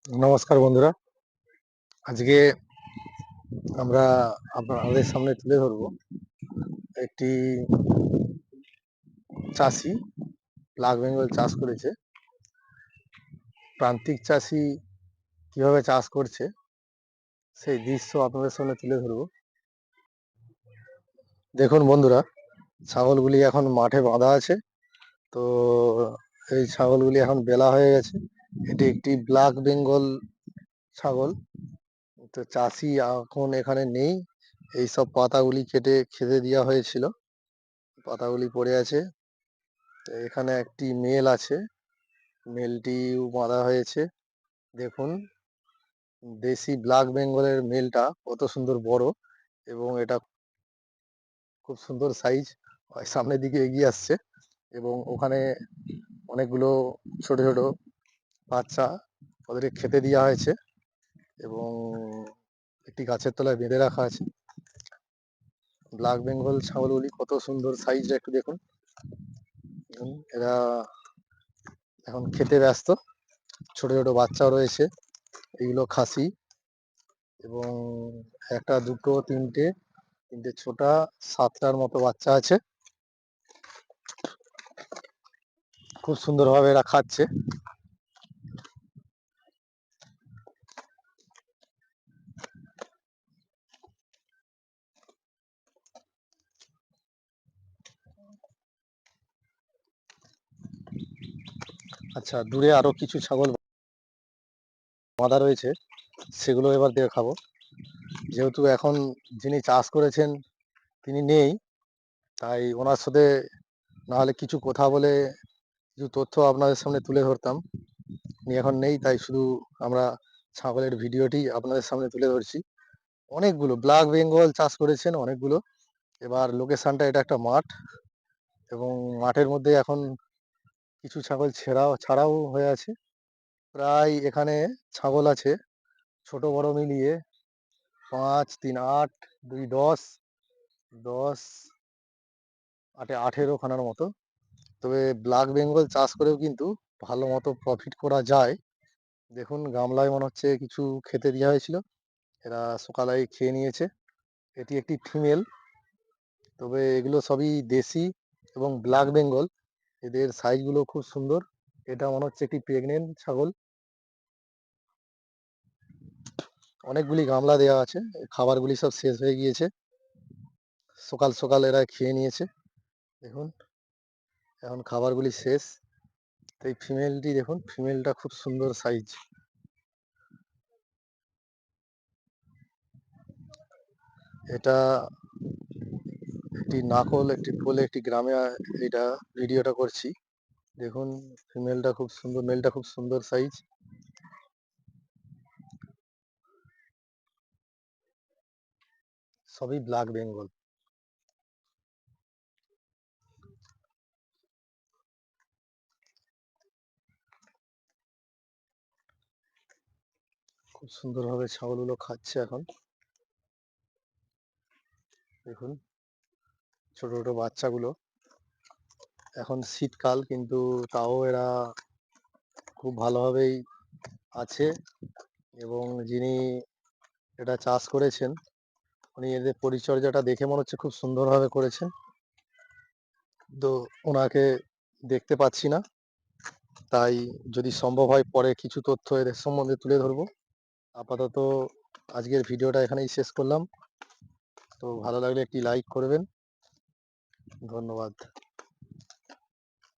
নমস্কার বন্ধুরা। আজকে আমরা আপনাদের সামনে তুলে ধরবো একটি চাষি ব্ল্যাক বেঙ্গল চাষ করেছে। প্রান্তিক চাষি কিভাবে চাষ করছে সেই দৃশ্য আপনাদের সামনে তুলে ধরবো। দেখুন বন্ধুরা, ছাগলগুলি এখন মাঠে বাঁধা আছে। তো এই ছাগলগুলি এখন বেলা হয়ে গেছে। এটি একটি ব্ল্যাক বেঙ্গল ছাগল। তো চাষি এখন এখানে নেই। এইসব পাতাগুলি কেটে খেতে দেওয়া হয়েছিল, পাতাগুলি পড়ে আছে। তো এখানে একটি মেল আছে, মেলটিও বাঁধা হয়েছে। দেখুন দেশি ব্ল্যাক বেঙ্গলের মেলটা কত সুন্দর বড়, এবং এটা খুব সুন্দর সাইজ, সামনের দিকে এগিয়ে আসছে। এবং ওখানে অনেকগুলো ছোট ছোট বাচ্চা, ওদেরকে খেতে দেওয়া হয়েছে এবং একটি গাছের তলায় বেঁধে রাখা আছে। ব্ল্যাক বেঙ্গল ছাগলগুলি কত সুন্দর সাইজটা একটু দেখুন। এরা এখন খেতে ব্যস্ত। ছোট ছোট বাচ্চাও রয়েছে, এগুলো খাসি। এবং একটা, দুটো, তিনটে, ছোটা, 7টার মতো বাচ্চা আছে। খুব সুন্দরভাবে এরা খাচ্ছে। আচ্ছা, দূরে আরো কিছু ছাগল বাঁধা রয়েছে, সেগুলো এবার দেখাবো। যেহেতু এখন যিনি চাষ করেছেন তিনি নেই, তাই ওনার সাথে না হলে কিছু কথা বলে কিছু তথ্য আপনাদের সামনে তুলে ধরতাম। উনি এখন নেই, তাই শুধু আমরা ছাগলের ভিডিওটি আপনাদের সামনে তুলে ধরছি। অনেকগুলো ব্ল্যাক বেঙ্গল চাষ করেছেন, অনেকগুলো। এবার লোকেশনটা, এটা একটা মাঠ, এবং মাঠের মধ্যে এখন কিছু ছাগল ছাড়াও হয়ে আছে। প্রায় এখানে ছাগল আছে ছোট বড় মিলিয়ে 5, 3, 8, 2, 10, 10, 8, 18 খানার মতো। তবে ব্ল্যাক বেঙ্গল চাষ করেও কিন্তু ভালো মতো প্রফিট করা যায়। দেখুন গামলায় মনে হচ্ছে কিছু খেতে দেওয়া হয়েছিল, এরা সকালেই খেয়ে নিয়েছে। এটি একটি ফিমেল, তবে এগুলো সবই দেশি এবং ব্ল্যাক বেঙ্গল। এদের সাইজগুলো খুব সুন্দর। এটা মনে হচ্ছে একটি প্রেগনেন্ট ছাগল। অনেকগুলি গামলা দেওয়া আছে, খাবারগুলি সব শেষ হয়ে গিয়েছে, সকাল সকাল এরা খেয়ে নিয়েছে। দেখুন এখন খাবারগুলি শেষ। তো এই ফিমেলটি দেখুন, ফিমেলটা খুব সুন্দর সাইজ। এটা একটি নাকল, একটি বলে একটি গ্রামে এটা ভিডিওটা করছি। দেখুন ফিমেলটা খুব সুন্দর, মেলটা খুব সুন্দর সাইজ। সবই ব্ল্যাক বেঙ্গল। খুব সুন্দরভাবে ছাগলগুলো খাচ্ছে এখন। দেখুন ছোট ছোট বাচ্চাগুলো। এখন শীতকাল, কিন্তু তাও এরা খুব ভালোভাবেই আছে। এবং যিনি এটা চাষ করেছেন উনি এদের পরিচর্যাটা দেখে মনে হচ্ছে খুব সুন্দরভাবে করেছেন। তো ওনাকে দেখতে পাচ্ছি না, তাই যদি সম্ভব হয় পরে কিছু তথ্য এদের সম্বন্ধে তুলে ধরবো। আপাতত আজকের ভিডিওটা এখানেই শেষ করলাম। তো ভালো লাগলে একটি লাইক করবেন। ধন্যবাদ।